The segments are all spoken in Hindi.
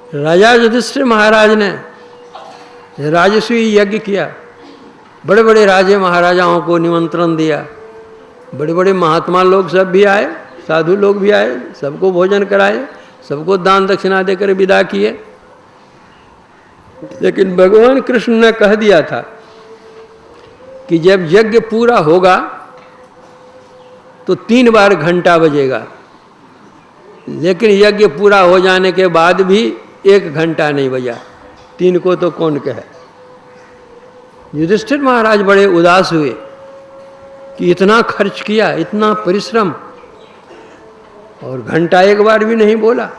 राजा युधिष्ठिर महाराज ने राजसूय यज्ञ किया, बड़े बड़े राजे महाराजाओं को निमंत्रण दिया, बड़े बड़े महात्मा लोग सब भी आए, साधु लोग भी आए, सबको भोजन कराए, सबको दान दक्षिणा देकर विदा किए। लेकिन भगवान कृष्ण ने कह दिया था कि जब यज्ञ पूरा होगा तो 3 बार घंटा बजेगा, लेकिन यज्ञ पूरा हो जाने के बाद भी 1 घंटा नहीं बजा। 3 को तो कौन कहे। युधिष्ठिर महाराज बड़े उदास हुए कि इतना खर्च किया, इतना परिश्रम, और घंटा 1 बार भी नहीं बोला।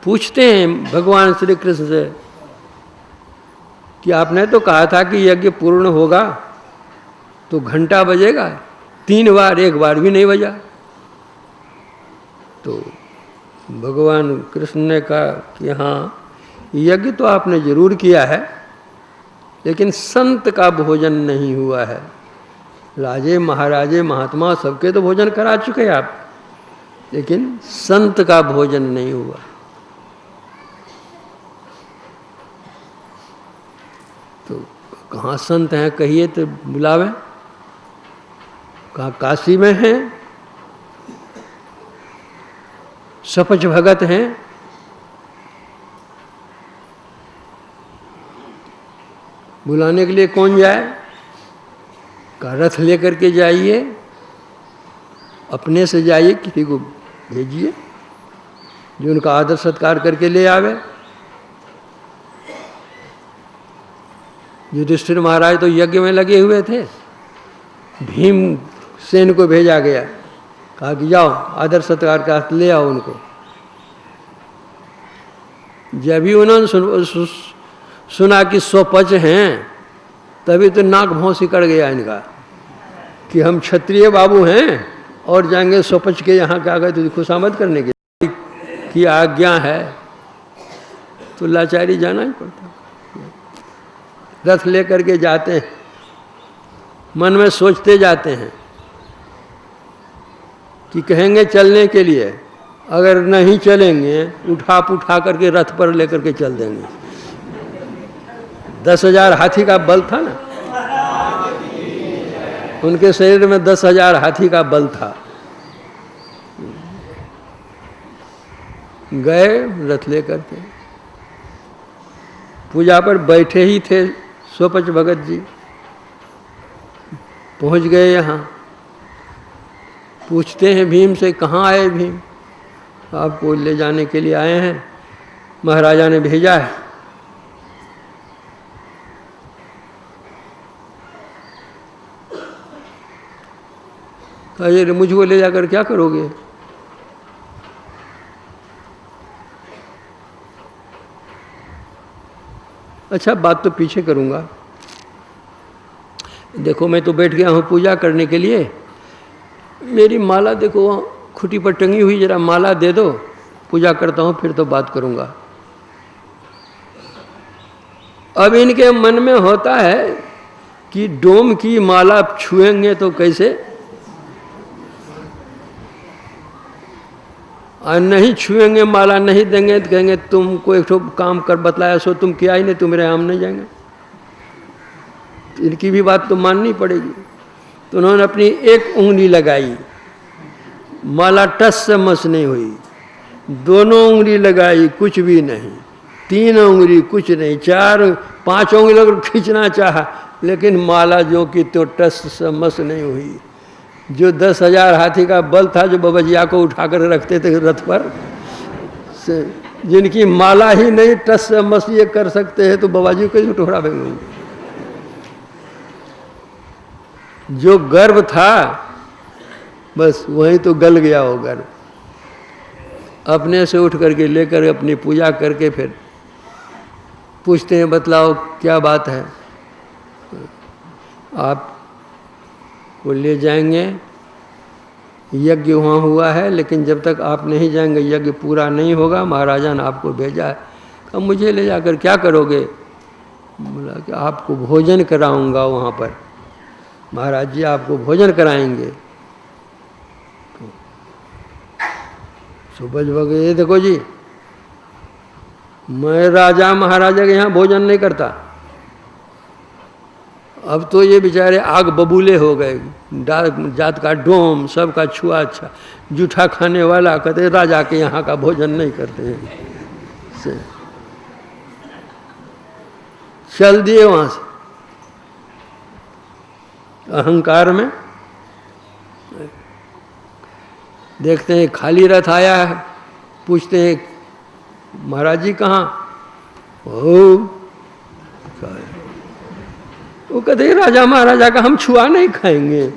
पूछते हैं भगवान श्री कृष्ण से कि आपने तो कहा था कि यज्ञ पूर्ण होगा तो घंटा बजेगा, 3 बार 1 बार भी नहीं बजा। तो भगवान कृष्ण ने कहा कि हाँ, यज्ञ तो आपने जरूर किया है, लेकिन संत का भोजन नहीं हुआ है। राजे महाराजे महात्मा सबके तो भोजन करा चुके आप, लेकिन संत का भोजन नहीं हुआ। तो कहाँ संत हैं कहिए तो बुलावें। कहाँ काशी में हैं, सपच भगत हैं, बुलाने के लिए कौन जाए। का रथ लेकर के जाइए, अपने से जाइए, किसी को भेजिए जो उनका आदर सत्कार करके ले आवे। युधिष्ठिर महाराज तो यज्ञ में लगे हुए थे, भीम सेन को भेजा गया, कहा कि जाओ आदर सत्कार का ले आओ उनको। जब भी उन्होंने सुना कि स्वपच हैं, तभी तो नाक भौं सिकड़ गया इनका कि हम क्षत्रिय बाबू हैं और जाएंगे स्वपच के यहाँ क्या गए तो खुशामद करने के की आज्ञा है, तो लाचारी जाना ही पड़ता। रथ लेकर के जाते हैं, मन में सोचते जाते हैं कि कहेंगे चलने के लिए, अगर नहीं चलेंगे उठा करके रथ पर लेकर के चल देंगे। 10,000 हाथी का बल था ना, उनके शरीर में 10,000 हाथी का बल था। गए रथ लेकर के, पूजा पर बैठे ही थे स्वपच भगत जी, पहुंच गए यहाँ। पूछते हैं भीम से, कहाँ आए भीम? आपको ले जाने के लिए आए हैं, महाराजा ने भेजा है। कहा मुझको ले जाकर क्या करोगे? अच्छा बात तो पीछे करूँगा, देखो मैं तो बैठ गया हूँ पूजा करने के लिए, मेरी माला देखो वहाँ खुटी पर टंगी हुई, जरा माला दे दो, पूजा करता हूँ फिर तो बात करूँगा। अब इनके मन में होता है कि डोम की माला छुएंगे तो कैसे, और नहीं छुएंगे माला नहीं देंगे तो कहेंगे तुमको एक ठो काम कर बतलाया सो तुम किया ही नहीं, तुम मेरे हम नहीं जाएंगे। तो इनकी भी बात तो माननी पड़ेगी। तो उन्होंने अपनी एक उंगली लगाई, माला टस से मस नहीं हुई, दोनों उंगली लगाई कुछ भी नहीं, 3 उंगली कुछ नहीं, 4 5 उंगली अगर खींचना चाहा, लेकिन माला जो कि तो टस से मस नहीं हुई। जो 10,000 हाथी का बल था, जो बबजिया को उठाकर रखते थे रथ पर, जिनकी माला ही नहीं टस से मस ये कर सकते हैं, तो बाबाजी को टोकरा फेंक। जो गर्व था बस वहीं तो गल गया वो गर्व। अपने से उठ करके लेकर अपनी पूजा करके फिर पूछते हैं बतलाओ क्या बात है, आप को ले जाएंगे, यज्ञ वहाँ हुआ है, लेकिन जब तक आप नहीं जाएंगे यज्ञ पूरा नहीं होगा, महाराजा ने आपको भेजा है। अब मुझे ले जाकर क्या करोगे? बोला कि आपको भोजन कराऊंगा वहाँ पर, महाराज जी आपको भोजन कराएंगे। तो सुबह सुबह ये देखो जी, मैं राजा महाराजा के यहाँ भोजन नहीं करता। अब तो ये बेचारे आग बबूले हो गए, जात का डोम सबका छुआ अच्छा, जूठा खाने वाला कहते राजा के यहाँ का भोजन नहीं करते हैं से चल दिए वहाँ से अहंकार में। देखते हैं खाली रथ आया है, पूछते हैं महाराज जी कहाँ हो, वो कहते राजा महाराजा का हम छुआ नहीं खाएंगे,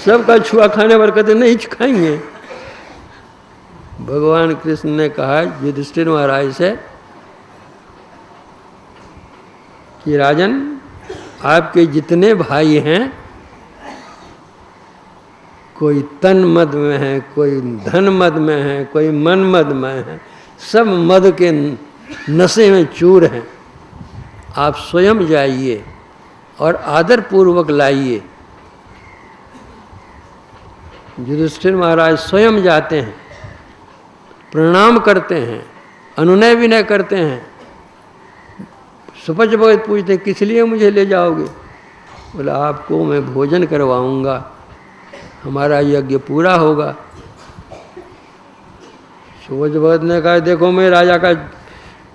सबका छुआ खाने पर कहते नहीं खाएंगे। भगवान कृष्ण ने कहा युधिष्ठिर महाराज से कि राजन, आपके जितने भाई हैं, कोई तन मद में है, कोई धन मद में है, कोई मन मद में है, सब मद के नशे में चूर हैं। आप स्वयं जाइए और आदर पूर्वक लाइए। युधिष्ठिर महाराज स्वयं जाते हैं, प्रणाम करते हैं, अनुनय विनय करते हैं। सुपच बहुत पूछते किस लिए मुझे ले जाओगे? बोला आपको मैं भोजन करवाऊंगा, हमारा यज्ञ पूरा होगा। सुपच बहुत ने कहा देखो मैं राजा का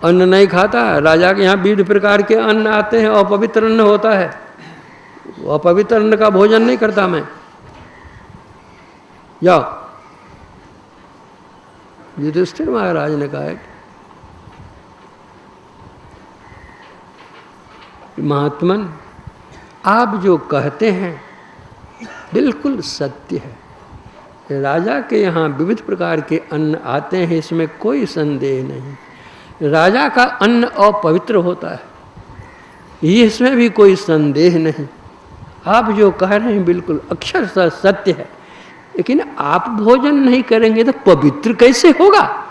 अन्न नहीं खाता, राजा के यहाँ 20 प्रकार के अन्न आते हैं, अपवित्र अन्न होता है, अपवित्र अन्न का भोजन नहीं करता मैं, जाओ। युधिष्ठिर महाराज ने कहा महात्मन, आप जो कहते हैं बिल्कुल सत्य है। राजा के यहाँ विविध प्रकार के अन्न आते हैं, इसमें कोई संदेह नहीं। राजा का अन्न अपवित्र होता है, ये इसमें भी कोई संदेह नहीं। आप जो कह रहे हैं बिल्कुल अक्षरशः सत्य है, लेकिन आप भोजन नहीं करेंगे तो पवित्र कैसे होगा?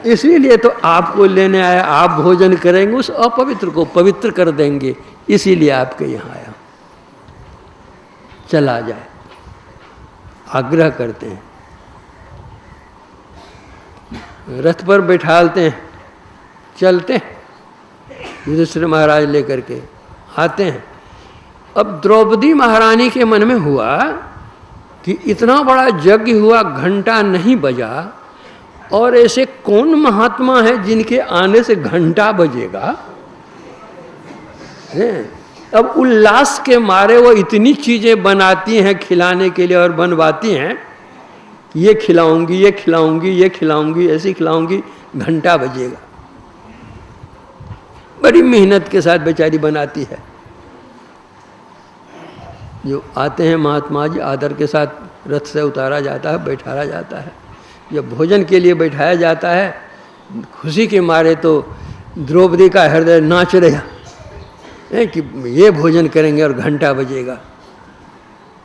इसीलिए तो आपको लेने आया, आप भोजन करेंगे, उस अपवित्र को पवित्र कर देंगे, इसीलिए आपके यहाँ आया। चला जाए, आग्रह करते हैं, रथ पर बैठालते हैं, चलते हैं, युधिष्ठिर महाराज लेकर के आते हैं। अब द्रौपदी महारानी के मन में हुआ कि इतना बड़ा यज्ञ हुआ, घंटा नहीं बजा, और ऐसे कौन महात्मा है जिनके आने से घंटा बजेगा? अब उल्लास के मारे वो इतनी चीजें बनाती हैं खिलाने के लिए और बनवाती हैं, ये खिलाऊंगी, ये खिलाऊंगी, ये खिलाऊंगी, ऐसी खिलाऊंगी, घंटा बजेगा। बड़ी मेहनत के साथ बेचारी बनाती है। जो आते हैं महात्मा जी, आदर के साथ रथ से उतारा जाता है, बैठाया जाता है। जब भोजन के लिए बैठाया जाता है, खुशी के मारे तो द्रौपदी का हृदय नाच रहा है कि ये भोजन करेंगे और घंटा बजेगा।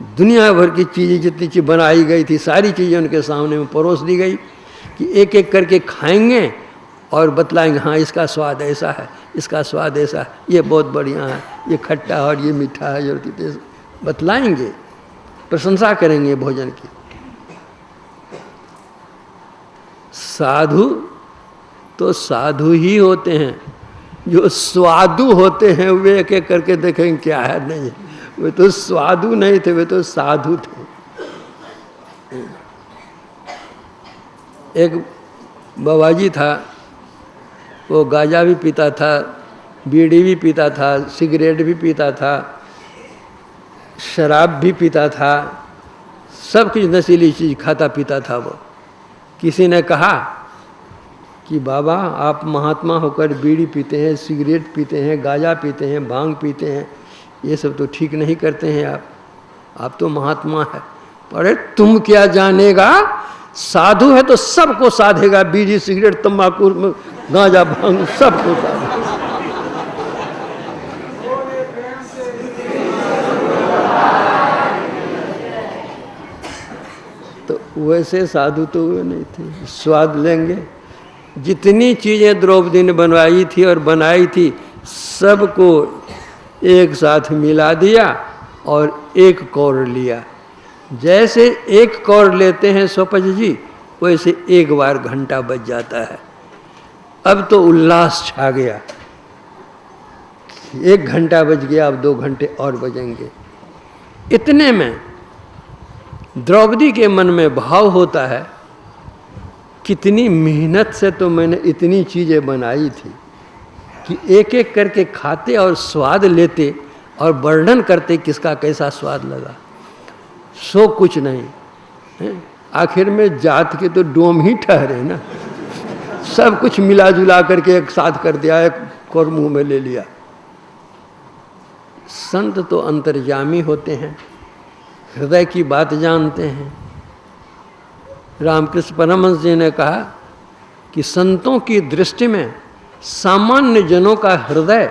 दुनिया भर की चीज़ें जितनी चीज़ बनाई गई थी, सारी चीज़ें उनके सामने में परोस दी गई कि एक एक करके खाएंगे और बतलाएंगे, हाँ इसका स्वाद ऐसा है, इसका स्वाद ऐसा है, ये बहुत बढ़िया है, ये खट्टा और ये मीठा है, और बतलाएंगे, प्रशंसा करेंगे भोजन की। साधु तो साधु ही होते हैं, जो स्वादु होते हैं वे एक एक करके देखेंगे क्या है, नहीं वे तो स्वादु नहीं थे, वे तो साधु थे। एक बाबाजी था, वो गांजा भी पीता था, बीड़ी भी पीता था, सिगरेट भी पीता था, शराब भी पीता था, सब कुछ नशीली चीज़ खाता पीता था वो। किसी ने कहा कि बाबा आप महात्मा होकर बीड़ी पीते हैं, सिगरेट पीते हैं, गांजा पीते हैं, भांग पीते हैं, ये सब तो ठीक नहीं करते हैं आप तो महात्मा है। अरे तुम क्या जानेगा, साधु है तो सबको साधेगा, बीड़ी सिगरेट तंबाकू गांजा भांग सबको साधेगा। तो वैसे साधु तो वे नहीं थे, स्वाद लेंगे। जितनी चीज़ें द्रौपदी ने बनवाई थी और बनाई थी, सबको एक साथ मिला दिया और एक कौर लिया। जैसे एक कौर लेते हैं स्वपच जी, वैसे एक बार घंटा बज जाता है। अब तो उल्लास छा गया, 1 घंटा बज गया, अब 2 घंटे और बजेंगे। इतने में द्रौपदी के मन में भाव होता है, कितनी मेहनत से तो मैंने इतनी चीज़ें बनाई थी कि एक एक करके खाते और स्वाद लेते और वर्णन करते किसका कैसा स्वाद लगा। सो कुछ नहीं है? आखिर में जात के तो डोम ही ठहरे ना, सब कुछ मिला जुला करके एक साथ कर दिया, एक कोर मुंह में ले लिया। संत तो अंतर्यामी होते हैं, हृदय की बात जानते हैं। रामकृष्ण परमहंस जी ने कहा कि संतों की दृष्टि में सामान्य जनों का हृदय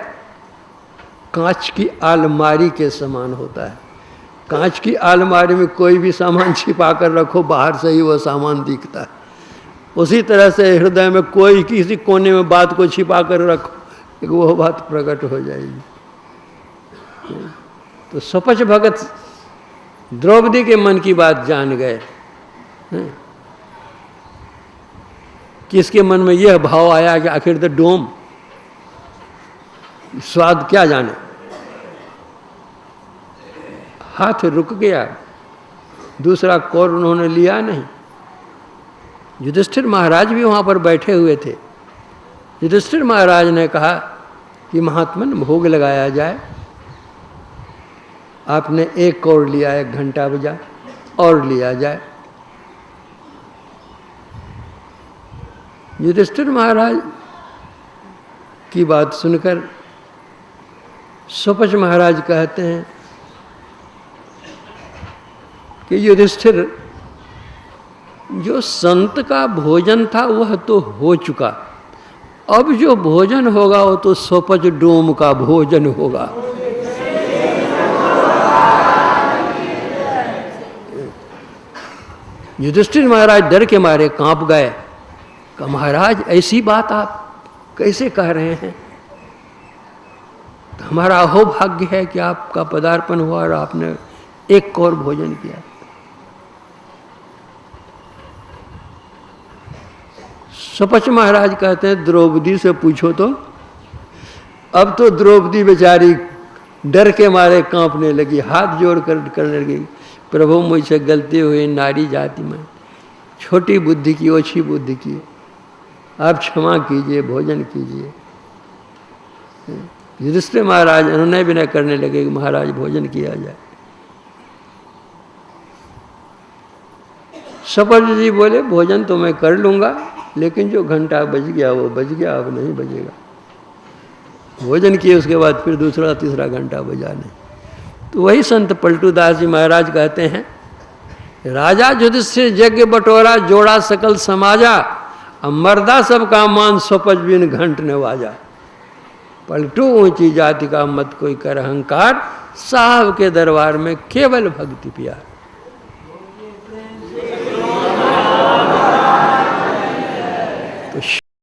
कांच की अलमारी के समान होता है। कांच की अलमारी में कोई भी सामान छिपा कर रखो, बाहर से ही वो सामान दिखता है। उसी तरह से हृदय में कोई किसी कोने में बात को छिपा कर रखो, वो बात प्रकट हो जाएगी। तो स्वपच भगत द्रौपदी के मन की बात जान गए। किसके मन में यह भाव आया कि आखिर तो डोम स्वाद क्या जाने, हाथ रुक गया, दूसरा कौर उन्होंने लिया नहीं। युधिष्ठिर महाराज भी वहाँ पर बैठे हुए थे। युधिष्ठिर महाराज ने कहा कि महात्मन भोग लगाया जाए। आपने 1 कौर लिया, 1 घंटा बजा, और लिया जाए। युधिष्ठिर महाराज की बात सुनकर स्वपच महाराज कहते हैं कि युधिष्ठिर, जो संत का भोजन था वह तो हो चुका, अब जो भोजन होगा वो तो स्वपच डोम का भोजन होगा। युधिष्ठिर महाराज डर के मारे कांप गए। कहा महाराज ऐसी बात आप कैसे कह रहे हैं? तो हमारा अहोभाग्य है कि आपका पदार्पण हुआ और आपने 1 कौर भोजन किया। स्वपच महाराज कहते हैं द्रौपदी से पूछो तो। अब तो द्रौपदी बेचारी डर के मारे कांपने लगी, हाथ जोड़ कर करने लगी, प्रभु मुझसे गलती हुई, नारी जाति में छोटी बुद्धि की, ओछी बुद्धि की, आप क्षमा कीजिए, भोजन कीजिए। युधिष्ठिर महाराज अनुनय विनय करने लगे कि महाराज भोजन किया जाए। स्वपच जी बोले भोजन तो मैं कर लूँगा, लेकिन जो घंटा बज गया वो बज गया, अब नहीं बजेगा। भोजन किए उसके बाद फिर दूसरा तीसरा घंटा बजा नहीं। तो वही संत पलटूदास जी महाराज कहते हैं, राजा युधिष्ठिर यज्ञ बटोरा, जोड़ा सकल समाजा, अब मर्दा सब का मान, स्वपच बिन घंट ने वाजा। पलटू ऊंची जाति का मत कोई कर अहंकार, साहब के दरबार में केवल भक्ति प्यार।